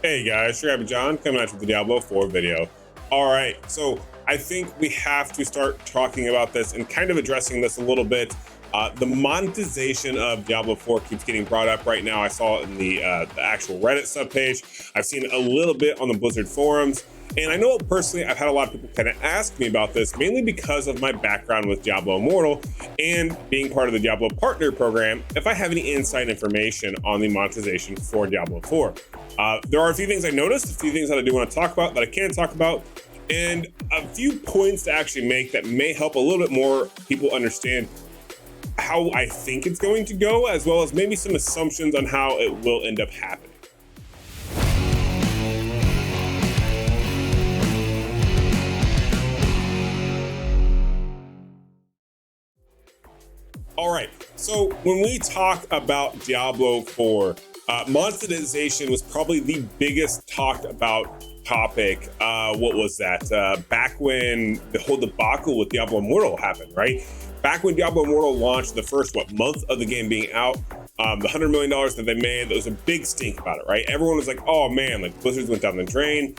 Hey guys, Shrabby John coming at you with the Diablo 4 video. All right, so I think we have to start talking about this and kind of addressing this a little bit. The monetization of Diablo 4 keeps getting brought up right now. I saw it in the actual Reddit subpage. I've seen it a little bit on the Blizzard forums. And I know personally, I've had a lot of people kind of ask me about this, mainly because of my background with Diablo Immortal and being part of the Diablo Partner Program, if I have any inside information on the monetization for Diablo 4. There are a few things I noticed, a few things that I do want to talk about, that I can talk about, and a few points to actually make that may help a little bit more people understand how I think it's going to go, as well as maybe some assumptions on how it will end up happening. All right, so when we talk about Diablo 4, monetization was probably the biggest talked about topic. What was that? Back when the whole debacle with Diablo Immortal happened, right? Back when Diablo Immortal launched, the first month of the game being out, the $100 million that they made, there was a big stink about it, right? Everyone was like, oh man, like Blizzard went down the drain.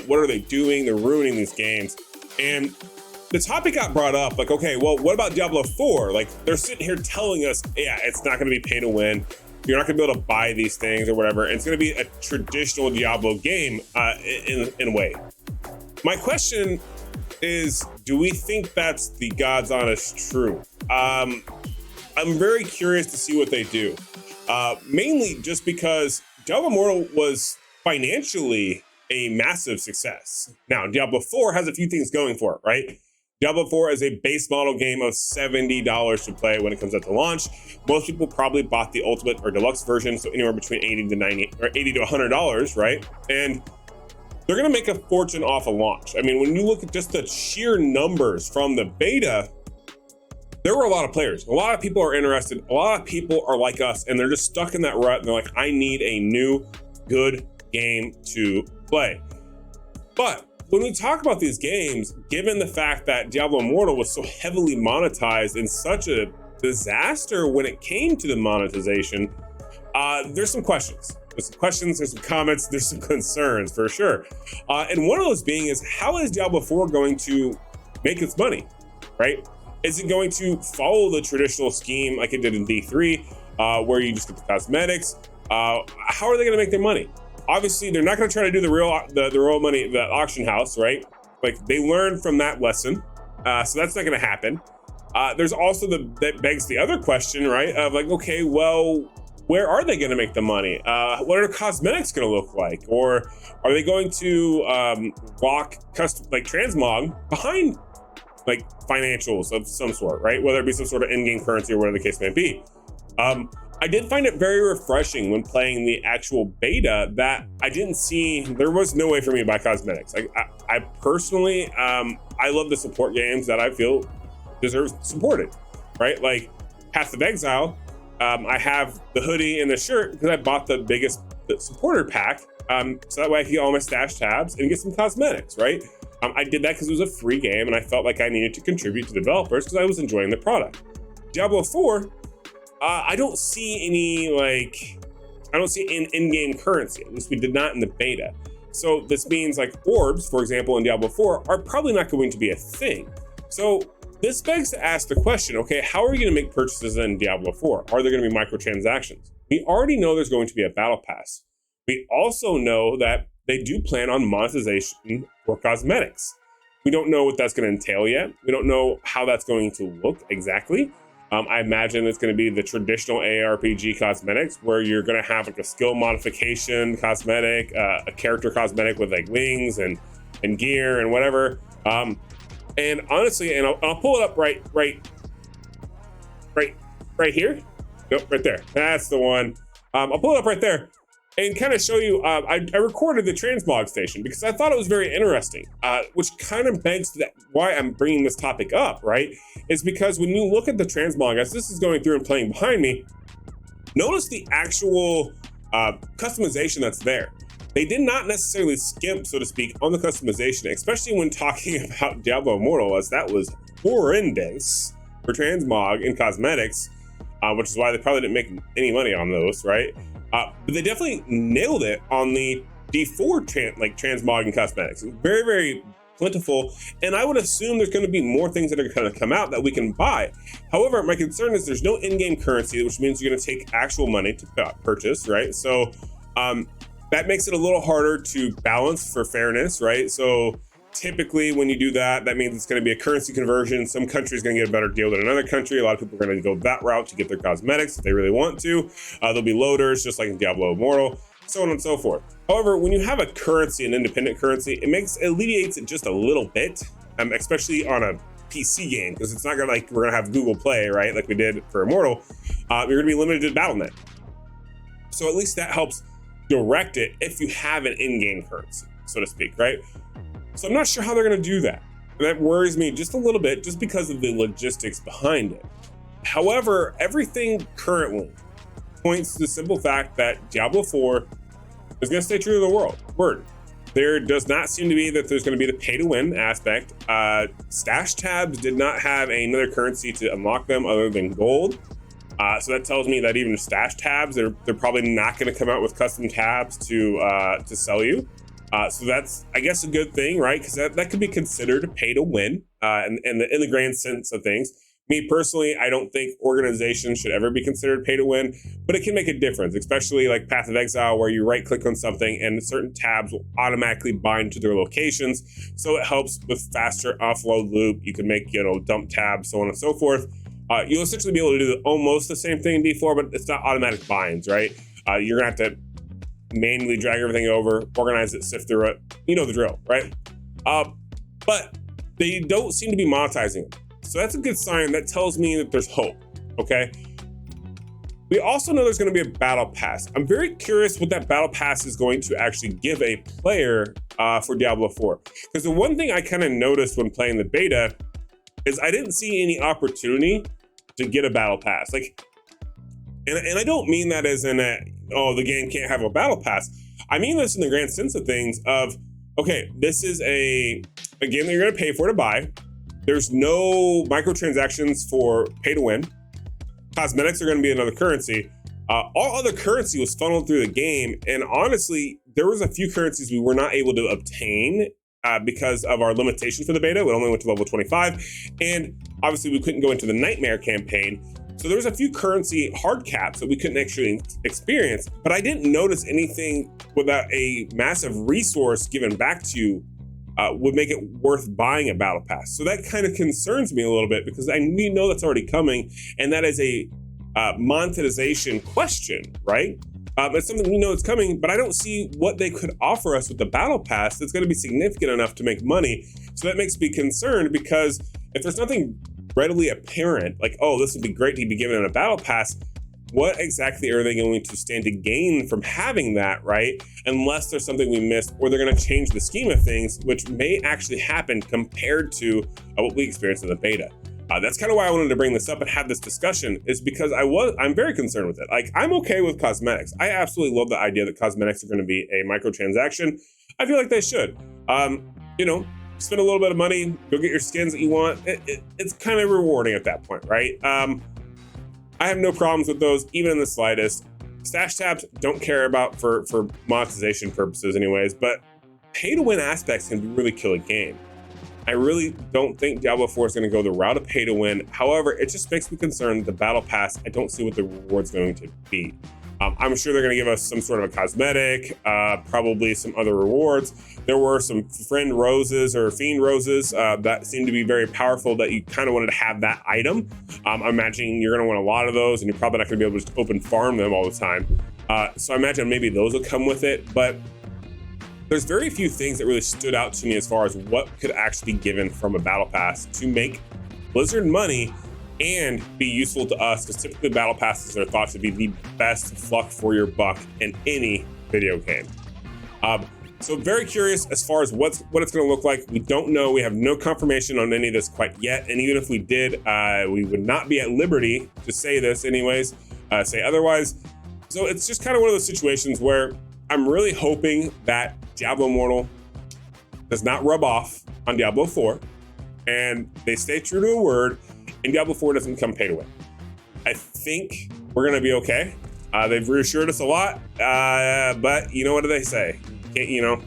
What are they doing? They're ruining these games. And the topic got brought up, like, okay, well, what about Diablo 4? Like, they're sitting here telling us, yeah, it's not gonna be pay to win. You're not gonna be able to buy these things or whatever. It's gonna be a traditional Diablo game in a way. My question is, do we think that's the God's honest truth? I'm very curious to see what they do. Mainly just because Diablo Immortal was financially a massive success. Now, Diablo 4 has a few things going for it, right? Diablo 4 is a base model game of $70 to play when it comes out to launch. Most people probably bought the ultimate or deluxe version, so anywhere between $80 to $90 or $80 to $100, right? And they're gonna make a fortune off a launch. I mean, when you look at just the sheer numbers from the beta, there were a lot of players. A lot of people are interested. A lot of people are like us, and they're just stuck in that rut. And they're like, I need a new, good game to play. But when we talk about these games, given the fact that Diablo Immortal was so heavily monetized and such a disaster when it came to the monetization, there's some questions. There's some comments, there's some concerns for sure. And one of those being is, how is Diablo 4 going to make its money, right? Is it going to follow the traditional scheme like it did in D3, where you just get the cosmetics? How are they gonna make their money? Obviously, they're not going to try to do the real money, the auction house, right? Like, they learned from that lesson, so that's not going to happen. There's also that begs the other question, right? Of like, okay, well, where are they going to make the money? What are the cosmetics going to look like? Or are they going to lock like transmog behind like financials of some sort, right? Whether it be some sort of in-game currency or whatever the case may be. I did find it very refreshing when playing the actual beta that I didn't see, there was no way for me to buy cosmetics. I personally, I love the support games that I feel deserve supported, right? Like Path of Exile, I have the hoodie and the shirt because I bought the biggest supporter pack. So that way I can get all my stash tabs and get some cosmetics, right? I did that because it was a free game and I felt like I needed to contribute to developers because I was enjoying the product. Diablo 4, I don't see any, I don't see an in-game currency. At least we did not in the beta. So this means like orbs, for example, in Diablo 4 are probably not going to be a thing. So this begs to ask the question, okay, how are you going to make purchases in Diablo 4? Are there going to be microtransactions? We already know there's going to be a battle pass. We also know that they do plan on monetization for cosmetics. We don't know what that's going to entail yet. We don't know how that's going to look exactly. I imagine it's going to be the traditional ARPG cosmetics where you're going to have like a skill modification cosmetic, a character cosmetic with like wings and gear and whatever. And honestly, and I'll pull it up right here. Nope, right there. That's the one. I'll pull it up right there and kind of show you. I recorded the transmog station because I thought it was very interesting, which kind of begs that why I'm bringing this topic up, right? Is because when you look at the transmog, as this is going through and playing behind me, notice the actual customization that's there. They did not necessarily skimp, so to speak, on the customization, especially when talking about Diablo Immortal, as that was horrendous for transmog and cosmetics, which is why they probably didn't make any money on those, right? But they definitely nailed it on the D4 transmogging cosmetics. It's very, very plentiful, and I would assume there's going to be more things that are going to come out that we can buy. However, my concern is there's no in-game currency, which means you're going to take actual money to purchase, right? So that makes it a little harder to balance for fairness, right? So typically when you do that, that means it's going to be a currency conversion. Some country's going to get a better deal than another country. A lot of people are going to go that route to get their cosmetics if they really want to. There'll be loaders, just like in Diablo Immortal, so on and so forth. However, when you have a currency, an independent currency, it alleviates it just a little bit, especially on a PC game, because it's not gonna we're gonna have Google Play, right? Like we did for Immortal. You're gonna be limited to Battle.net. So at least that helps direct it if you have an in-game currency, so to speak, right? So I'm not sure how they're gonna do that. And that worries me just a little bit, just because of the logistics behind it. However, everything currently points to the simple fact that Diablo 4 is going to stay true to the word. There does not seem to be that there's going to be the pay-to-win aspect. Stash tabs did not have another currency to unlock them other than gold. So that tells me that even stash tabs, they're probably not going to come out with custom tabs to sell you. So that's, I guess, a good thing, right? Because that could be considered a pay-to-win in the grand sense of things. Me personally, I don't think organizations should ever be considered pay to win, but it can make a difference, especially like Path of Exile, where you right click on something and certain tabs will automatically bind to their locations. So it helps with faster offload loop. You can make, dump tabs, so on and so forth. You'll essentially be able to do almost the same thing in D4, but it's not automatic binds, right? You're gonna have to manually drag everything over, organize it, sift through it. You know the drill, right? But they don't seem to be monetizing them. So that's a good sign. That tells me that there's hope, okay? We also know there's gonna be a battle pass. I'm very curious what that battle pass is going to actually give a player for Diablo 4. Because the one thing I kind of noticed when playing the beta is I didn't see any opportunity to get a battle pass. And I don't mean that as in the game can't have a battle pass. I mean this in the grand sense of things of, okay, this is a game that you're gonna pay for to buy. There's no microtransactions for pay to win. Cosmetics are going to be another currency. All other currency was funneled through the game. And honestly, there was a few currencies we were not able to obtain because of our limitation for the beta. We only went to level 25. And obviously we couldn't go into the Nightmare campaign. So there was a few currency hard caps that we couldn't actually experience. But I didn't notice anything without a massive resource given back to you would make it worth buying a battle pass. So that kind of concerns me a little bit, because we know that's already coming, and that is a monetization question, right? It's something we know it's coming, but I don't see what they could offer us with the battle pass that's going to be significant enough to make money. So that makes me concerned, because if there's nothing readily apparent, like, oh, this would be great to be given in a battle pass, what exactly are they going to stand to gain from having that, right? Unless there's something we missed, or they're going to change the scheme of things, which may actually happen compared to what we experienced in the beta. That's kind of why I wanted to bring this up and have this discussion, is because I'm very concerned with it. Like, I'm okay with cosmetics. I absolutely love the idea that cosmetics are going to be a microtransaction. I feel like they should. Spend a little bit of money, go get your skins that you want. It's kind of rewarding at that point, right? I have no problems with those, even in the slightest. Stash tabs, don't care about for monetization purposes anyways, but pay-to-win aspects can really kill a game. I really don't think Diablo 4 is going to go the route of pay-to-win. However, it just makes me concerned. The battle pass, I don't see what the reward's going to be. I'm sure they're going to give us some sort of a cosmetic, probably some other rewards. There were some friend roses or fiend roses that seemed to be very powerful, that you kind of wanted to have that item. I'm imagining you're going to want a lot of those, and you're probably not going to be able to just open farm them all the time. So I imagine maybe those will come with it, but there's very few things that really stood out to me as far as what could actually be given from a battle pass to make Blizzard money and be useful to us, because typically battle passes are thought to be the best fluff for your buck in any video game. So very curious as far as what it's going to look like. We don't know. We have no confirmation on any of this quite yet. And even if we did, we would not be at liberty to say this anyways, say otherwise. So it's just kind of one of those situations where I'm really hoping that Diablo Immortal does not rub off on Diablo 4, and they stay true to the word, and Diablo 4 doesn't become pay to win. I think we're going to be okay. They've reassured us a lot, but you know what do they say? You you know.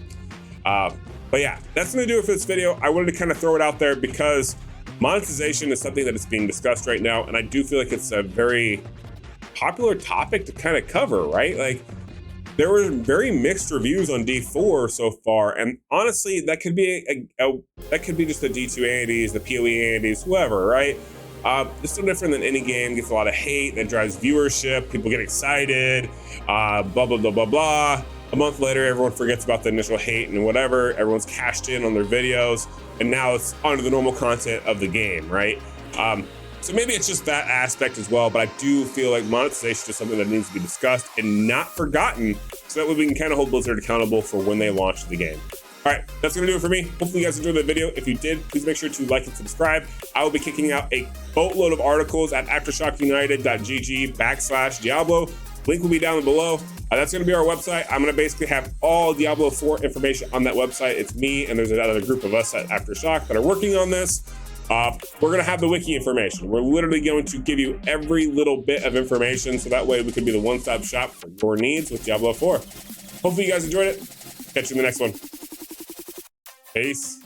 But yeah, that's gonna do it for this video. I wanted to kind of throw it out there because monetization is something that is being discussed right now, and I do feel like it's a very popular topic to kind of cover, right? Like, there were very mixed reviews on D4 so far, and honestly, that could be that could be just the D2 Andes, the PoE Andes, whoever, right? It's no different than any game. Gets a lot of hate that drives viewership. People get excited, blah blah blah blah blah. A month later, everyone forgets about the initial hate and whatever. Everyone's cashed in on their videos, and now it's onto the normal content of the game, right? So maybe it's just that aspect as well, but I do feel like monetization is something that needs to be discussed and not forgotten, so that way we can kind of hold Blizzard accountable for when they launch the game. All right, that's gonna do it for me. Hopefully you guys enjoyed the video. If you did, please make sure to like and subscribe. I will be kicking out a boatload of articles at aftershockunited.gg/Diablo. Link will be down below. That's gonna be our website. I'm gonna basically have all Diablo 4 information on that website. It's me and there's another group of us at Aftershock that are working on this. We're gonna have the wiki information. We're literally going to give you every little bit of information so that way we can be the one-stop shop for your needs with Diablo 4. Hopefully you guys enjoyed it. Catch you in the next one. Peace.